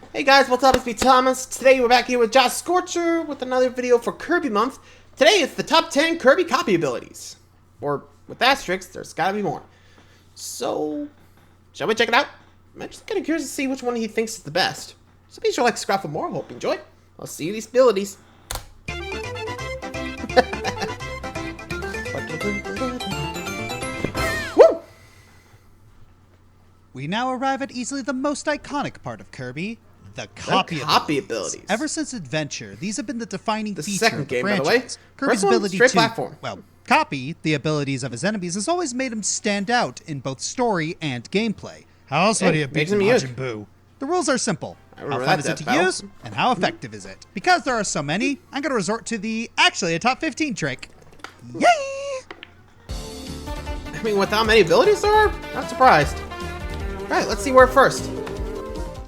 Hey guys, what's up? It's me, Thomas. Today we're back here with Josh Scorcher with another video for Kirby Month. Today it's the top 10 Kirby Copy Abilities. Or, with asterisks, there's gotta be more. So, shall we check it out? I'm just kind of curious to see which one he thinks is the best. So be sure to like, subscribe for more. Hope you enjoy. I'll see you these abilities. Woo! We now arrive at easily the most iconic part of Kirby, the copy abilities. Ever since Adventure, these have been the defining feature second of the game, franchise. by the way. Kirby's First one, ability straight to, platform. well, copy the abilities of his enemies has always made him stand out in both story and gameplay. How else would he have beaten Majin Buu? The rules are simple. How fun is it to use, and how effective is it? Because there are so many, I'm going to resort to actually a top 15 trick. Yay! I mean, with how many abilities there are, not surprised. Alright, let's see where first.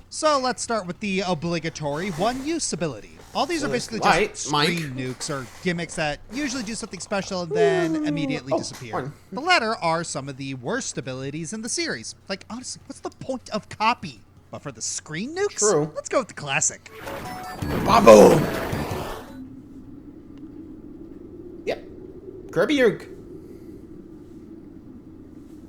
So let's start with the obligatory one-use ability. All these are basically just screen nukes or gimmicks that usually do something special and then immediately disappear. The latter are some of the worst abilities in the series. Like, honestly, what's the point of copy? But for the screen nukes? True. Let's go with the classic. Baboom! Yep. Kirby Yuke.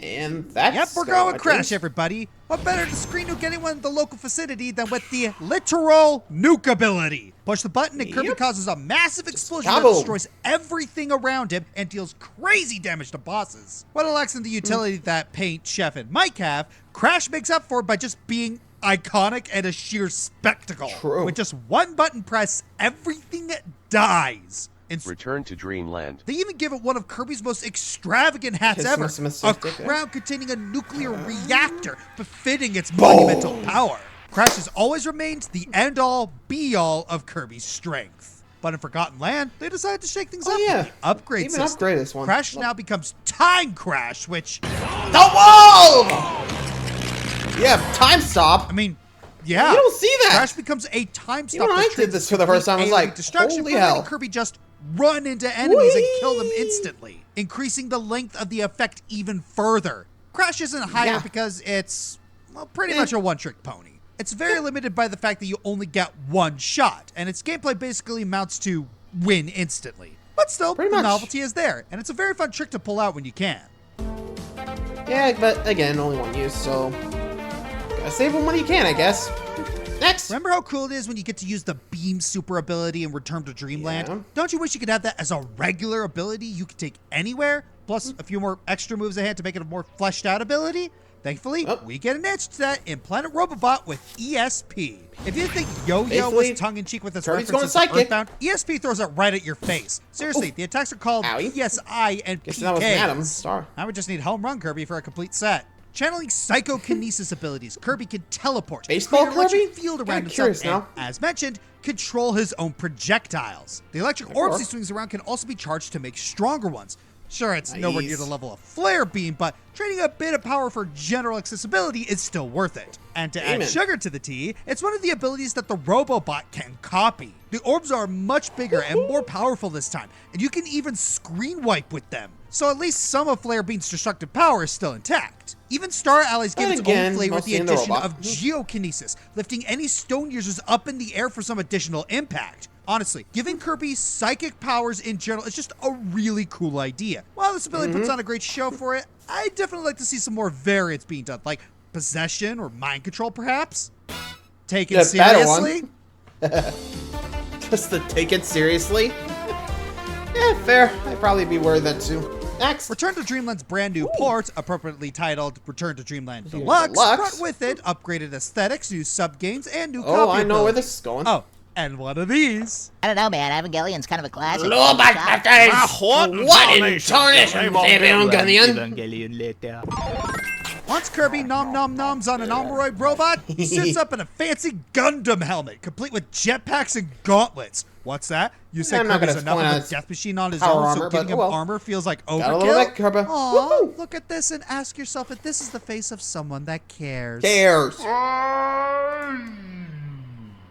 And that's... Yep, we're going Crash, everybody. What better to screen nuke anyone in the local vicinity than with the literal nuke ability? Push the button and Kirby causes a massive explosion that destroys everything around him and deals crazy damage to bosses. What lacks in the utility that Paint, Chef, and Mike have, Crash makes up for by just being iconic and a sheer spectacle. True. With just one button press, everything dies. Return to Dreamland. They even give it one of Kirby's most extravagant hats ever, a crown containing a nuclear reactor befitting its monumental power. Crash has always remained the end-all, be-all of Kirby's strength. But in Forgotten Land, they decided to shake things up with the upgrade system. Upgrade this one. Crash now becomes Time Crash, which... The wall! Yeah, time stop. I mean... Yeah, you don't see that. Crash becomes a time stop. You know, I did this for the first time. I was like, holy hell. Kirby just run into enemies and kill them instantly, increasing the length of the effect even further. Crash isn't higher because it's, well, pretty much a one-trick pony. It's very limited by the fact that you only get one shot, and its gameplay basically amounts to win instantly. But still, the novelty is there, and it's a very fun trick to pull out when you can. Yeah, but again, only one use, so... gotta save them when you can, I guess. Next! Remember how cool it is when you get to use the Beam super ability in Return to Dreamland? Yeah. Don't you wish you could have that as a regular ability you could take anywhere? Plus a few more extra moves ahead to make it a more fleshed out ability? Thankfully, we get an edge to that in Planet Robobot with ESP. If you think Yo-Yo was tongue-in-cheek with its references to Earthbound, ESP throws it right at your face. Seriously, the attacks are called PSI and PKs. I would just need Home Run Kirby for a complete set. Channeling psychokinesis abilities, Kirby can teleport, create an electric field around himself, and, as mentioned, control his own projectiles. The electric orbs he swings around can also be charged to make stronger ones. Sure, it's nowhere near the level of Flare Beam, but trading a bit of power for general accessibility is still worth it. And to add sugar to the tea, it's one of the abilities that the Robobot can copy. The orbs are much bigger and more powerful this time, and you can even screen wipe with them. So at least some of Flare Beam's destructive power is still intact. Even Star Allies give its own flavor with the addition of Geokinesis, lifting any stone users up in the air for some additional impact. Honestly, giving Kirby psychic powers in general is just a really cool idea. While this ability puts on a great show for it, I'd definitely like to see some more variants being done, like possession or mind control perhaps. Take it seriously? Just to take it seriously? Yeah, fair. I'd probably be worried that too. Next. Return to Dreamland's brand new port, appropriately titled Return to Dreamland Deluxe, brought with it upgraded aesthetics, new sub-games, and new copy abilities. I know where this is going. Oh, and one of these. I don't know, man. Evangelion's kind of a classic. What in tarnation, Once Kirby nom-nom-noms on an Omoroid robot, he sits up in a fancy Gundam helmet, complete with jetpacks and gauntlets. What's that? You said Kirby's enough of a death machine on his own, so giving him armor feels like overkill? Aww, look at this and ask yourself if this is the face of someone that cares.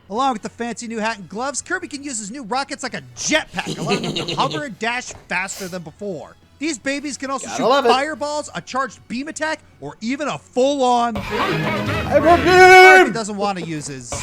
Along with the fancy new hat and gloves, Kirby can use his new rockets like a jetpack, allowing him to hover and dash faster than before. These babies can also Gotta shoot love it. fireballs, a charged beam attack, or even a full-on... Hyper He doesn't want to use his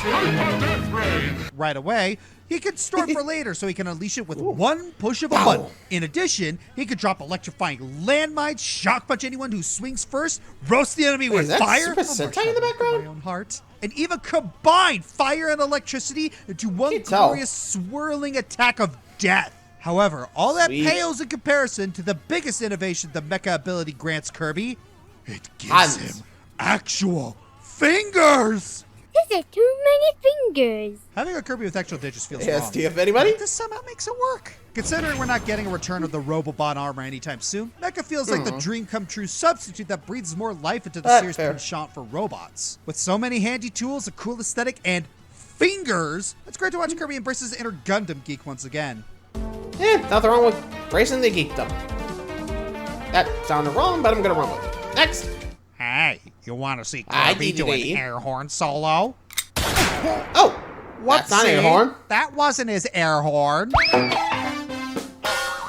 right away. He can store it for later so he can unleash it with one push of a button. In addition, he could drop electrifying landmines, shock punch anyone who swings first, roast the enemy with is that fire. Super Sentai in the background? My own heart. And even combine fire and electricity into one Can't tell. glorious swirling attack of death. However, all that Sweet. pales in comparison to the biggest innovation the mecha ability grants Kirby. It gives Hands. him actual fingers. These are too many fingers. Having a Kirby with actual digits feels Hey, wrong. STF, anybody? This somehow makes it work. Considering we're not getting a return of the Robobot armor anytime soon, Mecha feels like the dream come true substitute that breathes more life into the That's series fair. penchant for robots. With so many handy tools, a cool aesthetic, and fingers, it's great to watch Kirby embrace his inner Gundam geek once again. Yeah, nothing wrong with bracing the geekdom. That sounded wrong, but I'm gonna run with it. Next. Hey, you want to see I Kirby did do an it. air horn solo? Oh, that's not air Whoopsie, horn. That wasn't his air horn.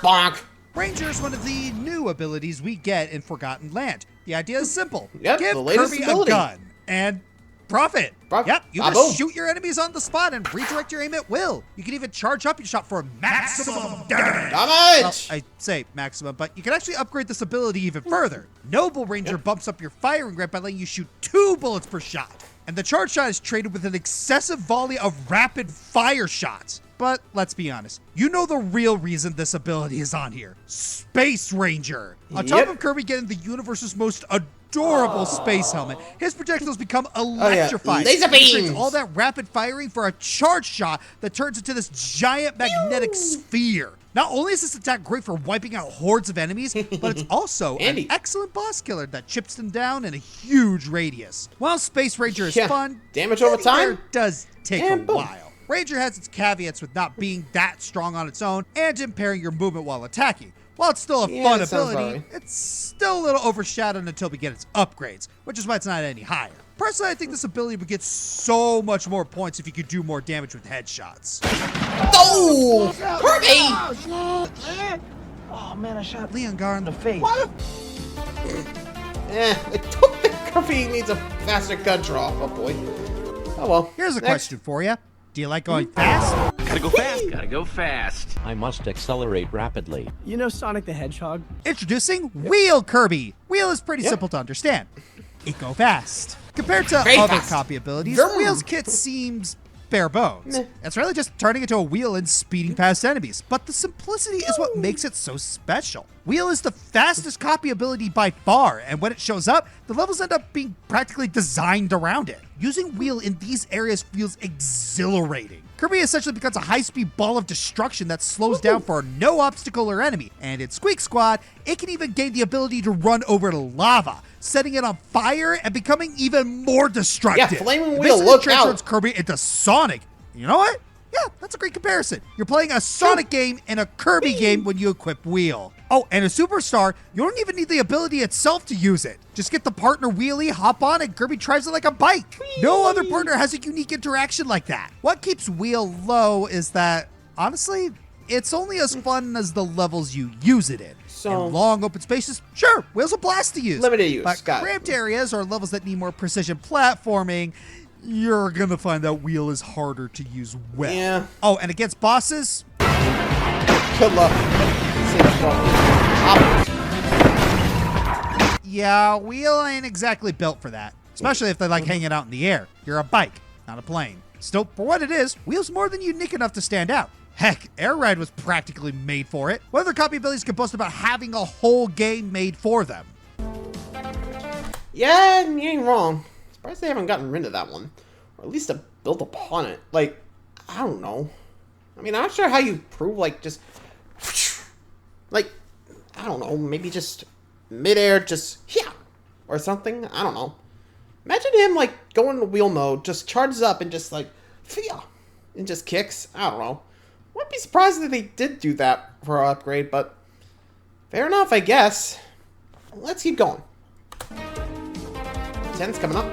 Bonk. Ranger is one of the new abilities we get in Forgotten Land. The idea is simple. Yep, Give the latest Kirby ability. a gun and profit. Yep, you Ah, just boom. shoot your enemies on the spot and redirect your aim at will. You can even charge up your shot for maximum damage. Well, Damage. I say maximum, but you can actually upgrade this ability even further. Noble Ranger bumps up your firing rate by letting you shoot 2 bullets per shot. And the charge shot is traded with an excessive volley of rapid fire shots. But let's be honest, you know the real reason this ability is on here. Space Ranger. On top Yep. of Kirby getting the universe's most adorable space helmet, his projectiles become electrified. Laser He trades beams. all that rapid firing for a charge shot that turns into this giant magnetic sphere. Not only is this attack great for wiping out hordes of enemies, but it's also Handy. an excellent boss killer that chips them down in a huge radius. While Space Ranger is Yeah, fun, damage over getting there time, does take and a boom. while. Ranger has its caveats with not being that strong on its own and impairing your movement while attacking. While it's still a Yeah, fun that sounds ability, about right. it's still a little overshadowed until we get its upgrades, which is why it's not any higher. Personally, I think this ability would get so much more points if you could do more damage with headshots. Oh, Kirby. Oh man, I shot Leon Gar in the face. I don't think Kirby needs a faster gun draw. Oh boy. Oh well. Here's a Next. question for you. Do you like going fast? Gotta go fast, gotta go fast. I must accelerate rapidly. You know Sonic the Hedgehog? Introducing Wheel Kirby. Wheel is pretty simple to understand. It go fast. Compared to Very other fast. copy abilities, Vroom. Wheel's kit seems bare bones. Meh. It's really just turning into a wheel and speeding past enemies, but the simplicity is what makes it so special. Wheel is the fastest copy ability by far, and when it shows up, the levels end up being practically designed around it. Using Wheel in these areas feels exhilarating. Kirby essentially becomes a high-speed ball of destruction that slows down for no obstacle or enemy, and in Squeak Squad, it can even gain the ability to run over lava, setting it on fire and becoming even more destructive. Yeah, Flaming It Wheel, basically look transforms out. Kirby into Sonic. You know what? Yeah, that's a great comparison. You're playing a Sonic game and a Kirby game when you equip Wheel. Oh, and a Superstar, you don't even need the ability itself to use it. Just get the partner wheelie, hop on, and Kirby drives it like a bike. No other partner has a unique interaction like that. What keeps Wheel low is that, honestly, it's only as fun as the levels you use it in. So- in long open spaces, sure, Wheel's a blast to use. Limited use, But got it. cramped areas or levels that need more precision platforming, you're gonna find that Wheel is harder to use well. Yeah. Oh, and against bosses, Good luck. Safe trouble. yeah, Wheel ain't exactly built for that. Especially if they like hanging out in the air. You're a bike, not a plane. Still, for what it is, Wheel's more than unique enough to stand out. Heck, Air Ride was practically made for it. What other copy abilities can boast about having a whole game made for them? Yeah, you ain't wrong. Surprised they haven't gotten rid of that one. Or at least to build upon it. Like, I don't know. I mean, I'm not sure how you prove, like, just... Like, I don't know, maybe just midair, just... Yeah! Or something? I don't know. Imagine him, like, going to wheel mode, just charges up and just, like... Fia! And just kicks. I don't know. Wouldn't be surprised if they did do that for our upgrade, but... Fair enough, I guess. Let's keep going. 10's coming up.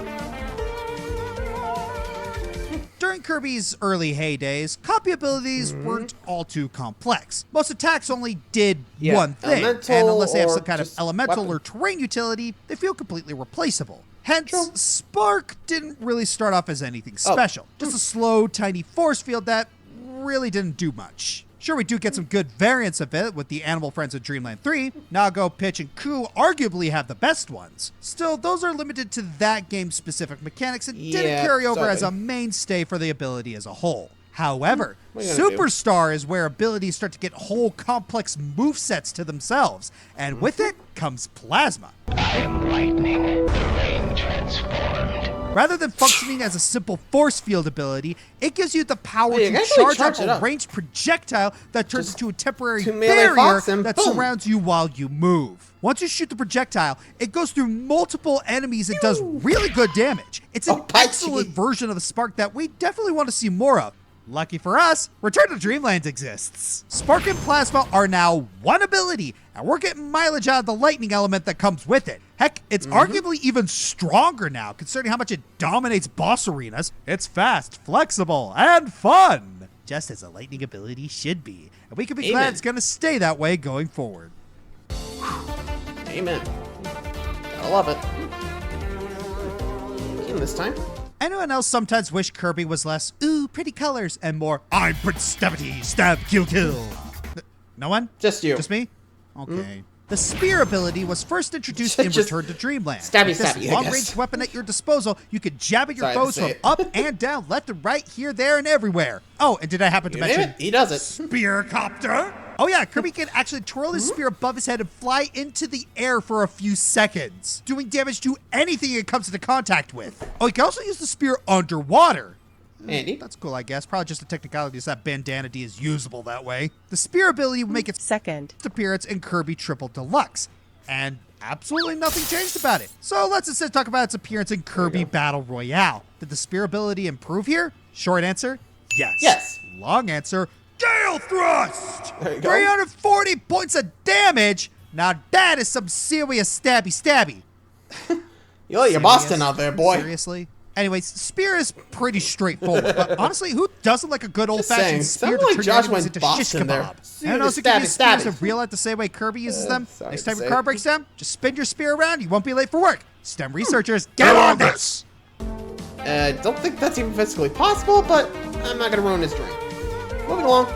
During Kirby's early heydays, copy abilities weren't all too complex. Most attacks only did one thing, and unless they have some kind of elemental or terrain utility, they feel completely replaceable. Hence, Spark didn't really start off as anything special. Just a slow, tiny force field that really didn't do much. Sure, we do get some good variants of it with the Animal Friends of Dreamland 3. Nago, Pitch, and Ku arguably have the best ones. Still, those are limited to that game's specific mechanics and didn't carry over as a mainstay for the ability as a whole. However, Superstar is where abilities start to get whole complex movesets to themselves, and with it comes Plasma. I am lightning, the rain transformed. Rather than functioning as a simple force field ability, it gives you the power to charge up a ranged projectile that turns into a temporary barrier that surrounds you while you move. Once you shoot the projectile, it goes through multiple enemies and does really good damage. It's an excellent version of the Spark that we definitely want to see more of. Lucky for us, Return to Dreamland exists. Spark and Plasma are now one ability, and we're getting mileage out of the lightning element that comes with it. Heck, it's arguably even stronger now, considering how much it dominates boss arenas. It's fast, flexible, and fun, just as a lightning ability should be. And we can be glad it's going to stay that way going forward. Amen. I love it. Even this time. Anyone else sometimes wish Kirby was less, ooh, pretty colors, and more, I'm Prince Stabity, stab, kill, kill? No one? Just you. Just me? Okay. The Spear ability was first introduced in Return to Dreamland. Stabby, With this long-range weapon at your disposal, you could jab at your foes from up and down, left and right, here, there, and everywhere. Oh, and did I happen to mention he does it. Spear Copter? Oh yeah, Kirby can actually twirl his spear above his head and fly into the air for a few seconds, doing damage to anything it comes into contact with. Oh, he can also use the spear underwater. Andy? That's cool, I guess. Probably just a technicality is that Bandana D is usable that way. The spear ability will make its second appearance in Kirby Triple Deluxe, and absolutely nothing changed about it. So let's instead talk about its appearance in Kirby Battle Royale. Did the spear ability improve here? Short answer, yes. Yes. Long answer, Gale Thrust! There you go. 340 points of damage! Now that is some serious stabby. You let your Boston out there, boy. Seriously? Anyways, spear is pretty straightforward, but honestly, who doesn't like a good old-fashioned spear to turn your enemies into shish kebab? And also can use spears in real life the same way Kirby uses them. Next time your car breaks down, just spin your spear around, you won't be late for work. STEM researchers, get on this! I don't think that's even physically possible, but I'm not gonna ruin his dream. Moving along.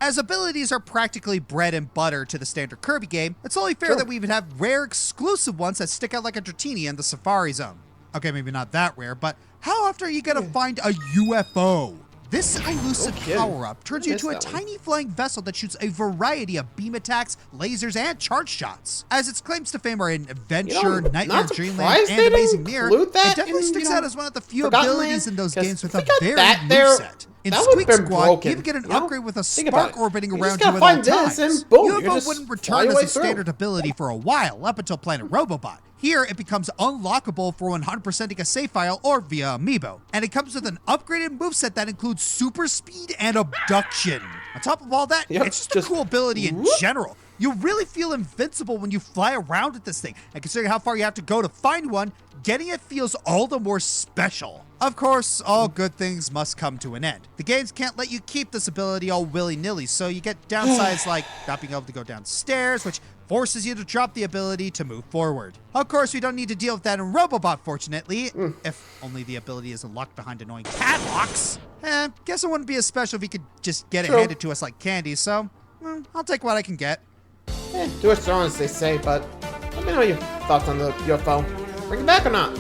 As abilities are practically bread and butter to the standard Kirby game, it's only fair that we even have rare exclusive ones that stick out like a Dratini in the Safari Zone. Okay, maybe not that rare, but how often are you gonna find a UFO? This elusive power-up turns you into a tiny flying vessel that shoots a variety of beam attacks, lasers, and charge shots. As its claims to fame are in Adventure, Nightmare Dreamland, and Amazing Mirror, it definitely sticks out as one of the few abilities in those games with a varied moveset. In Squeak Squad, you even get an upgrade with a spark orbiting around you at all times. UFO wouldn't return as a standard ability for a while, up until Planet Robobot. Here, it becomes unlockable for 100%ing a save file or via amiibo. And it comes with an upgraded moveset that includes super speed and abduction. On top of all that, it's just a cool ability in general. You really feel invincible when you fly around with this thing. And considering how far you have to go to find one, getting it feels all the more special. Of course, all good things must come to an end. The games can't let you keep this ability all willy-nilly, so you get downsides like not being able to go downstairs, which forces you to drop the ability to move forward. Of course, we don't need to deal with that in Robobot, fortunately, if only the ability is locked behind annoying padlocks. Guess it wouldn't be as special if you could just get it handed to us like candy, so I'll take what I can get. Do it strong, as they say, but let me know your thoughts on the UFO. Bring it back or not?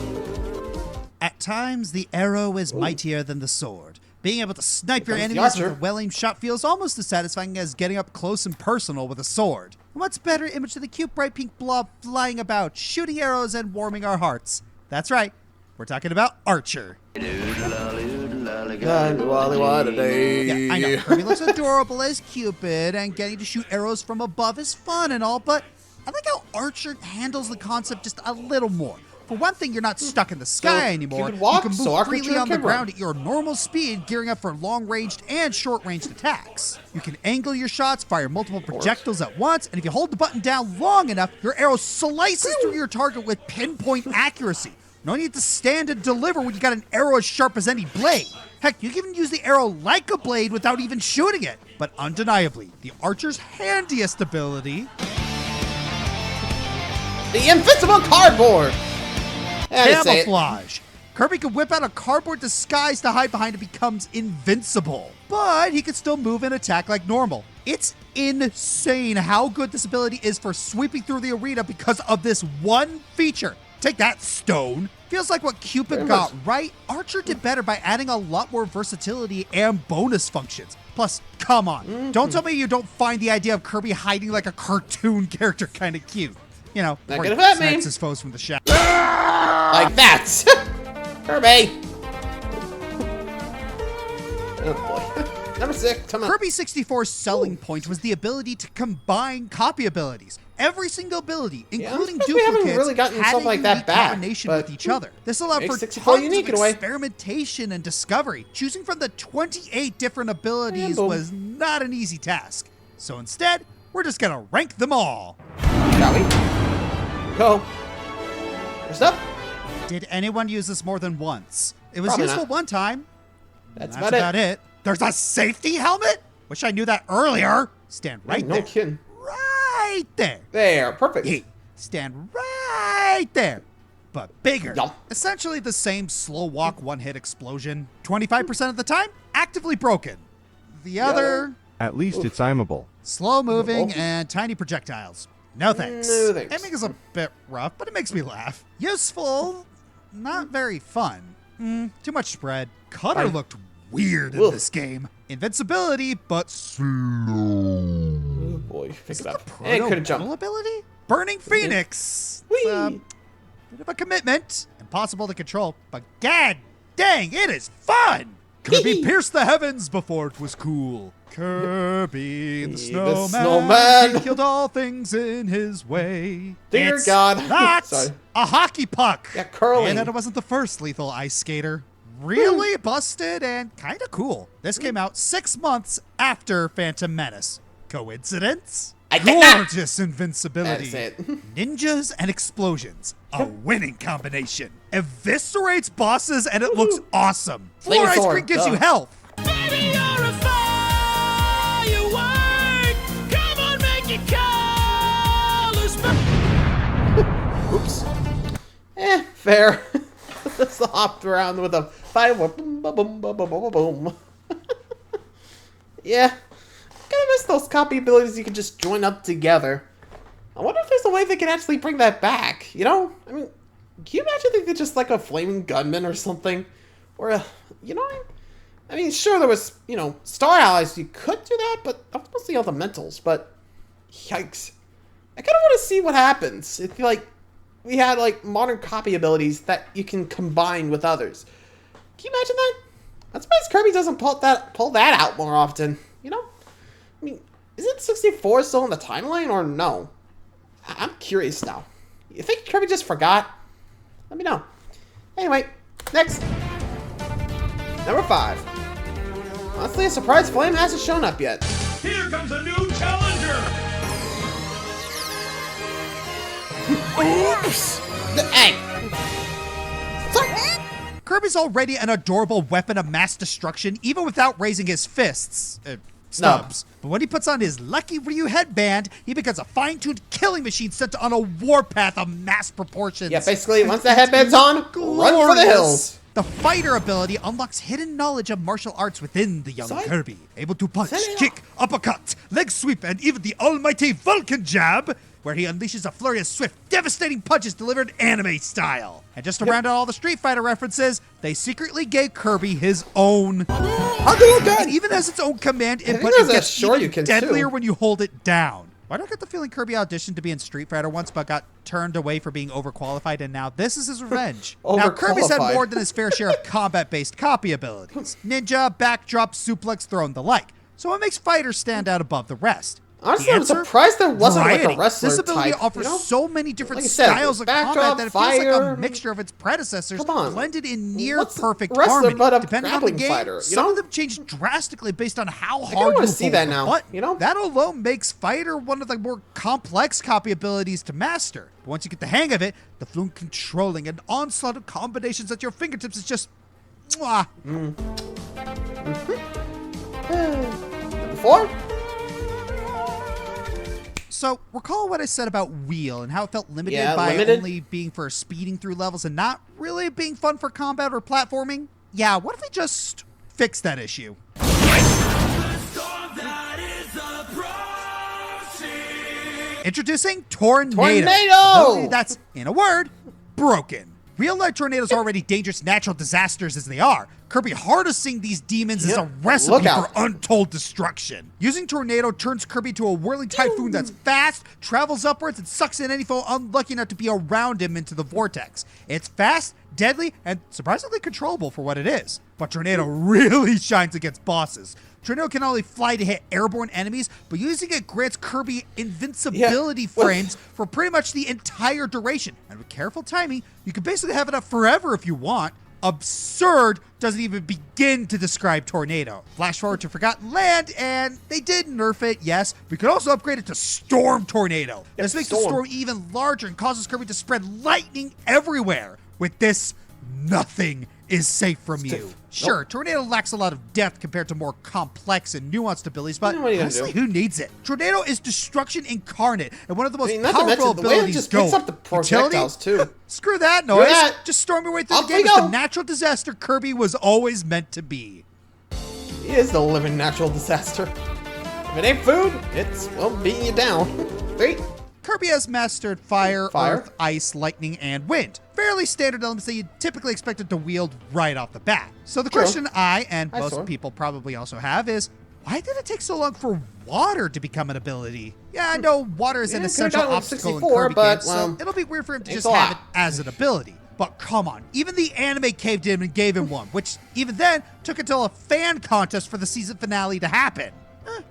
At times, the arrow is mightier than the sword. Being able to snipe your enemies with a well-aimed shot feels almost as satisfying as getting up close and personal with a sword. And what's better image than the cute bright pink blob flying about, shooting arrows and warming our hearts? That's right, we're talking about Archer. Yeah, I know, Kirby looks adorable as Cupid, and getting to shoot arrows from above is fun and all, but I like how Archer handles the concept just a little more. For one thing, you're not stuck in the sky anymore. You can move freely on the ground at your normal speed, gearing up for long-ranged and short-ranged attacks. You can angle your shots, fire multiple projectiles at once, and if you hold the button down long enough, your arrow slices through your target with pinpoint accuracy. No need to stand and deliver when you got an arrow as sharp as any blade. Heck, you can even use the arrow like a blade without even shooting it. But undeniably, the archer's handiest ability... The invincible cardboard! Camouflage. Kirby can whip out a cardboard disguise to hide behind and becomes invincible. But he can still move and attack like normal. It's insane how good this ability is for sweeping through the arena because of this one feature. Take that, Stone. Feels like what Cupid got right. Archer did better by adding a lot more versatility and bonus functions. Plus, come on. Don't tell me you don't find the idea of Kirby hiding like a cartoon character kind of cute. You know, Not where gonna he hurt me. snipes his foes from the shadow. Like that! Kirby! Oh boy. Number 6, come on. Kirby 64's selling point was the ability to combine copy abilities. Every single ability, including suppose we haven't duplicates, really gotten had something a like that unique back, combination but with each other. This allowed makes for 64 tons unique of in a way. experimentation and discovery. Choosing from the 28 different abilities boom. was not an easy task. So instead, we're just gonna rank them all. Shall we? Go. First up. Did anyone use this more than once? It was Probably useful not. one time. That's That's about it. it. There's a safety helmet? Wish I knew that earlier. Stand right No there. kidding. Right there. There, perfect. Hey, stand right there, but bigger. Yup. Essentially the same slow walk one-hit explosion. 25% of the time, actively broken. The other, At least it's aimable. slow moving Oh. and tiny projectiles. No thanks. No thanks. Aiming is a bit rough, but it makes me laugh. Useful, not very fun. Too much spread. Cutter Fine. looked weird in Ugh. this game. Invincibility, but slow. Oh boy, think about it. And couldn't jump. Proto-metal ability? Burning Phoenix. Whee! Bit of a commitment. Impossible to control, but god dang, it is fun! Kirby pierced the heavens before it was cool. Kirby the snowman, snowman. he killed all things in his way. Dear It's God. not Sorry. a hockey puck. Yeah, curling. And it wasn't the first lethal ice skater. Really busted and kind of cool. This came out 6 months after Phantom Menace. Coincidence? I think not. Gorgeous invincibility. That's it. Ninjas and explosions. A winning combination. Eviscerates bosses and it looks awesome. Flaming Floor ice sword, cream gives duh. you health. Baby, you're a firework. Come on, make it colors. Oops. Fair. Just hopped around with a firework. Boom, boom, boom, boom, boom, boom, boom. Yeah. Kind of miss those copy abilities you can just join up together. I wonder if there's a way they can actually bring that back. You know? I mean, can you imagine they did just like a flaming gunman or something? Or a, you know? I mean, sure, there was, you know, Star Allies, you could do that, but that was mostly elementals. But, yikes. I kind of want to see what happens if, like, we had, like, modern copy abilities that you can combine with others. Can you imagine that? I'm surprised Kirby doesn't pull that out more often, you know? I mean, isn't 64 still in the timeline, or no? I'm curious now. You think Kirby just forgot? Let me know. Anyway, next. Number 5. Honestly, a surprise Flame hasn't shown up yet. Here comes a new challenger. Oops! Hey! Kirby's already an adorable weapon of mass destruction, even without raising his fists. Snubs. But when he puts on his Lucky Ryu headband, he becomes a fine-tuned killing machine sent on a warpath of mass proportions. Yeah, basically, once the headband's on, run for the Glorious. hills. The fighter ability unlocks hidden knowledge of martial arts within the young Sorry? Kirby. Able to punch, Set it up. kick, uppercut, leg sweep, and even the almighty Vulcan jab, where he unleashes a flurry of swift, devastating punches delivered anime style. And just to round out all the Street Fighter references, they secretly gave Kirby his own. How do you It even has its own command input there's and a gets sure even you can deadlier too. when you hold it down. Why do I get the feeling Kirby auditioned to be in Street Fighter once but got turned away for being overqualified, and now this is his revenge? Now, Kirby's had Overqualified. more than his fair share of combat-based copy abilities. Ninja, backdrop, suplex, throw, and the like. So it makes fighters stand out above the rest. Honestly, I'm surprised there wasn't like variety. a wrestler This ability type, offers you know? so many different Like I said, styles of backdrop, combat that it feels like fire. a mixture of its predecessors Come on. blended in near What's a perfect wrestler harmony. but a Depending on the grappling game, fighter, you some know? of them change drastically based on how kinda hard wanna you see hold that the now, button. you know? That alone makes Fighter one of the more complex copy abilities to master. But once you get the hang of it, the fluent controlling and onslaught of combinations at your fingertips is just mwah. Number 4? So, recall what I said about Wheel and how it felt limited Yeah, by limited. only being for speeding through levels and not really being fun for combat or platforming? Yeah, what if we just fix that issue? Introducing Tornado. Tornado! Ability that's, in a word, broken. Real-life tornadoes are already dangerous natural disasters as they are. Kirby harnessing these demons is a Yep. recipe Look for out. untold destruction. Using Tornado turns Kirby to a whirling typhoon that's fast, travels upwards, and sucks in any foe unlucky enough to be around him into the vortex. It's fast, deadly, and surprisingly controllable for what it is. But Tornado really shines against bosses. Tornado can only fly to hit airborne enemies, but using it grants Kirby invincibility frames for pretty much the entire duration. And with careful timing, you can basically have it up forever if you want. Absurd doesn't even begin to describe Tornado. Flash forward to Forgotten Land, and they did nerf it, yes. We could also upgrade it to Storm Tornado. This makes the storm even larger and causes Kirby to spread lightning everywhere. With this, nothing is safe from you. Sure, Tornado lacks a lot of depth compared to more complex and nuanced abilities, but What are you gonna honestly, do? who needs it? Tornado is destruction incarnate, and one of the most not to powerful mention, the way it abilities just going. picks up the projectiles, too. Screw that noise. that. Just storm your way through Off the we game as go. the natural disaster Kirby was always meant to be. He is the living natural disaster. If it ain't food, it's, well, beating you down. 3. Kirby has mastered fire, Fire. earth, ice, lightning, and wind. Fairly standard elements that you'd typically expect it to wield right off the bat. So the True. question I and I most saw. people probably also have is, why did it take so long for water to become an ability? Yeah, I know water is an Yeah, could've essential gotten it with obstacle in 64, Kirby but, games, well, so it'll be weird for him to thanks just a have it lot. as an ability. But come on, even the anime caved in and gave him one, which even then took until a fan contest for the season finale to happen.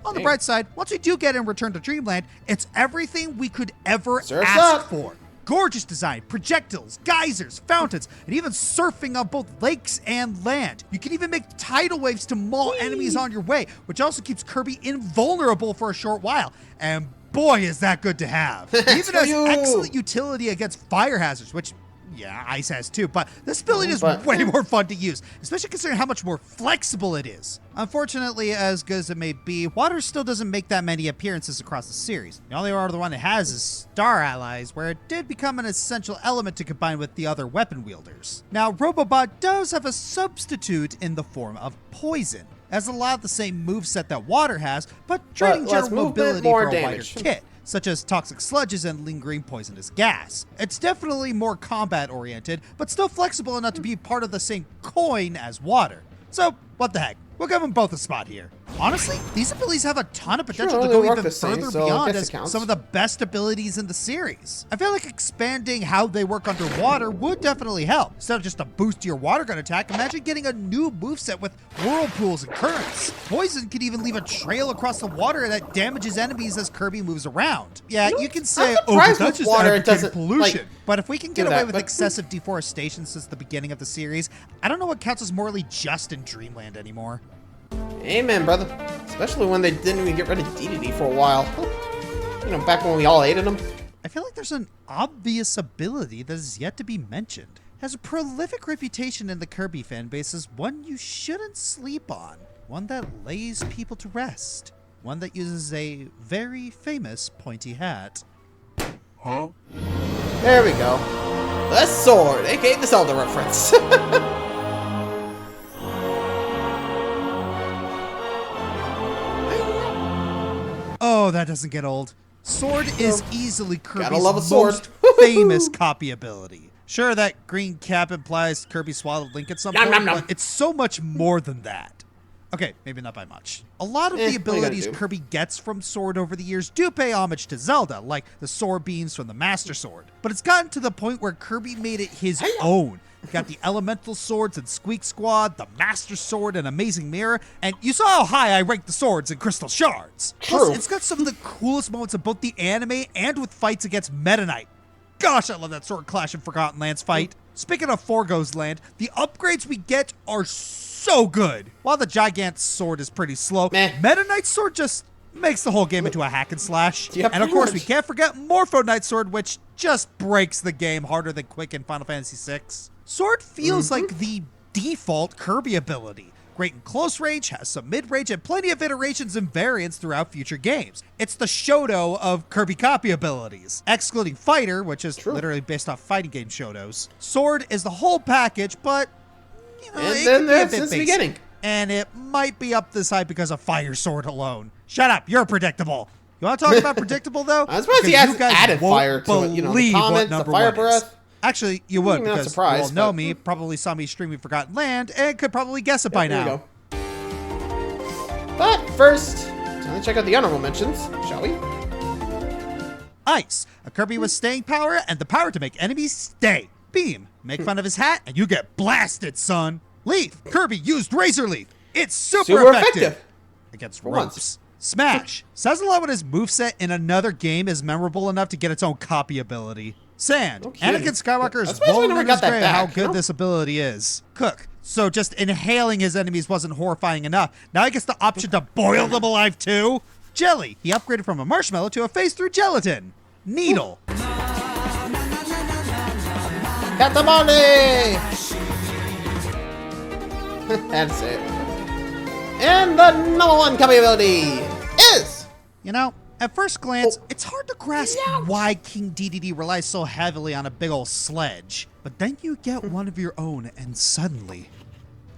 On the Dang. bright side, once we do get in Return to Dreamland, it's everything we could ever Surf's ask up. for. Gorgeous design, projectiles, geysers, fountains, and even surfing on both lakes and land. You can even make tidal waves to maul enemies on your way, which also keeps Kirby invulnerable for a short while. And boy, is that good to have. It even has you. excellent utility against fire hazards, which, yeah, ice has too, but this ability is But- way more fun to use, especially considering how much more flexible it is. Unfortunately, as good as it may be, water still doesn't make that many appearances across the series. The only other one it has is Star Allies, where it did become an essential element to combine with the other weapon wielders. Now, Robobot does have a substitute in the form of Poison. It has a lot of the same moveset that water has, but trading less general movement, mobility more for a damage. wider kit, such as toxic sludges and lingering poisonous gas. It's definitely more combat-oriented, but still flexible enough to be part of the same coin as water. So, what the heck? We'll give them both a spot here. Honestly, these abilities have a ton of potential Sure, to they go work even the same, further so I beyond guess as it counts. some of the best abilities in the series. I feel like expanding how they work underwater would definitely help. Instead of just a boost to your water gun attack, imagine getting a new moveset with whirlpools and currents. Poison could even leave a trail across the water that damages enemies as Kirby moves around. Yeah, you can say, oh, but surprised that's with just water it advocating doesn't, pollution. like, But if we can get do away that, with but- excessive deforestation since the beginning of the series, I don't know what counts as morally just in Dreamland anymore. Amen, brother. Especially when they didn't even get rid of DDD for a while. You know, back when we all hated them. I feel like there's an obvious ability that is yet to be mentioned. Has a prolific reputation in the Kirby fanbase as one you shouldn't sleep on. One that lays people to rest. One that uses a very famous pointy hat. There we go. The sword, aka the Zelda reference. Oh, that doesn't get old. Sword is easily Kirby's love a sword. most famous copy ability. Sure, that green cap implies Kirby swallowed Link at some Nom, point, nom, nom. but it's so much more than that. Okay, maybe not by much. A lot of Eh, the what are you gonna abilities do? Kirby gets from Sword over the years do pay homage to Zelda, like the sword beams from the Master Sword. But it's gotten to the point where Kirby made it his own, You got the Elemental Swords and Squeak Squad, the Master Sword and Amazing Mirror, and you saw how high I ranked the swords in Crystal Shards. True. Plus, it's got some of the coolest moments in both the anime and with fights against Meta Knight. Gosh, I love that Sword Clash in Forgotten Lands fight. Speaking of Forgo's Land, the upgrades we get are so good. While the Gigant Sword is pretty slow, Meh. Meta Knight's Sword just makes the whole game into a hack and slash. Yep, And of pretty course, much. we can't forget Morpho Knight's Sword, which just breaks the game harder than Quick in Final Fantasy VI. Sword feels like the default Kirby ability. Great in close range, has some mid-range, and plenty of iterations and variants throughout future games. It's the Shoto of Kirby copy abilities. Excluding Fighter, which is literally based off fighting game Shotos. Sword is the whole package, but, you know, And it then can be a that's bit since the basic. beginning. And it might be up this high because of Fire Sword alone. Shut up, you're predictable. You want to talk about predictable, though? I was surprised he Because hasn't you guys added won't fire to it. You know, the believe what comments, the number fire one is. breath. Actually, you would, I'm not because you surprised, all know but- me, probably saw me streaming Forgotten Land, and could probably guess it by There we now. go. But first, let's check out the honorable mentions, shall we? Ice, a Kirby with staying power and the power to make enemies stay. Beam, make fun of his hat and you get blasted, son. Leaf, Kirby used Razor Leaf. It's super effective. Against For ropes. once. Smash, says a lot when his moveset in another game is memorable enough to get its own copy ability. Sand, No kidding. Anakin Skywalker is That's why we rolling never in got his that grave how back, good you know? this ability is. Cook, so just inhaling his enemies wasn't horrifying enough. Now he gets the option to boil them alive too. Jelly, he upgraded from a marshmallow to a phase through gelatin. Needle, Got the money! That's it. And the number one copy ability is... you know, at first glance, it's hard to grasp why King DDD relies so heavily on a big old sledge. But then you get one of your own, and suddenly,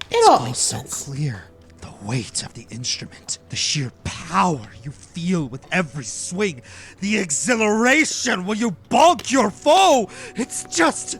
It all all makes so sense. clear. The weight of the instrument, the sheer power you feel with every swing, the exhilaration when you bonk your foe. It's just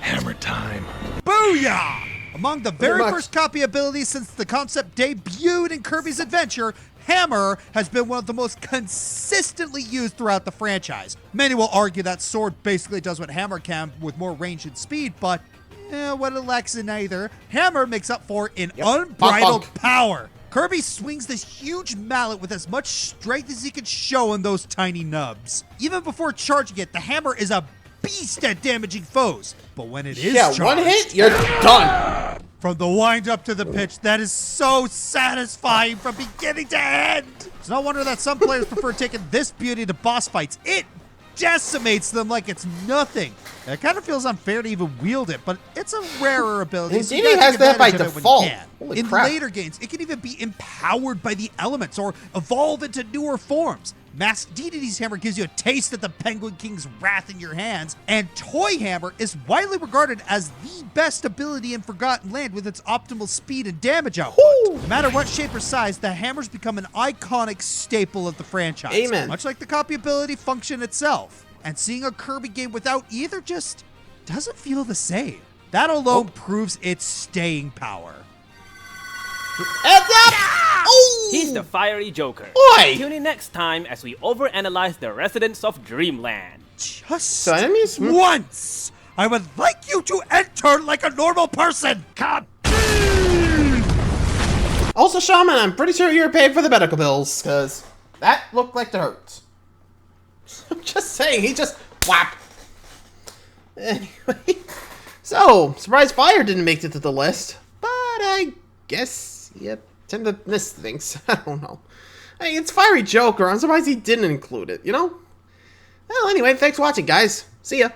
Hammer time. booyah! Among the very much. first copy abilities since the concept debuted in Kirby's Adventure, Hammer has been one of the most consistently used throughout the franchise. Many will argue that Sword basically does what Hammer can with more range and speed, but what it lacks in either, Hammer makes up for in unbridled Bonk. power. Kirby swings this huge mallet with as much strength as he can show in those tiny nubs. Even before charging it, the hammer is a beast at damaging foes. But when it is charged, one hit, you're done. from the wind up to the pitch, that is so satisfying from beginning to end. It's no wonder that some players prefer taking this beauty to boss fights. It decimates them like it's nothing. It kind of feels unfair to even wield it, but it's a rarer ability. So you Indeed, it gotta has take that by advantage of it when default. you can. Holy In crap. later games, it can even be empowered by the elements or evolve into newer forms. Masked DDD's hammer gives you a taste of the Penguin King's wrath in your hands, and Toy Hammer is widely regarded as the best ability in Forgotten Land with its optimal speed and damage output. Woo! No matter what shape or size, the hammer's become an iconic staple of the franchise. Amen. Much like the copy ability function itself. And seeing a Kirby game without either just doesn't feel the same. That alone proves its staying power. Heads up! Oh! He's the fiery Joker. Oi! Tune in next time as we overanalyze the residents of Dreamland. Just So enemies? once, I would like you to enter like a normal person. Also, Shaman, I'm pretty sure you're paid for the medical bills, because that looked like the hurts. I'm just saying, he just whap. Anyway, so, surprise fire didn't make it to the list, but I guess you tend to miss things. I don't know. Hey, it's Fiery Joker. I'm surprised he didn't include it, you know? Well, anyway, thanks for watching, guys. See ya.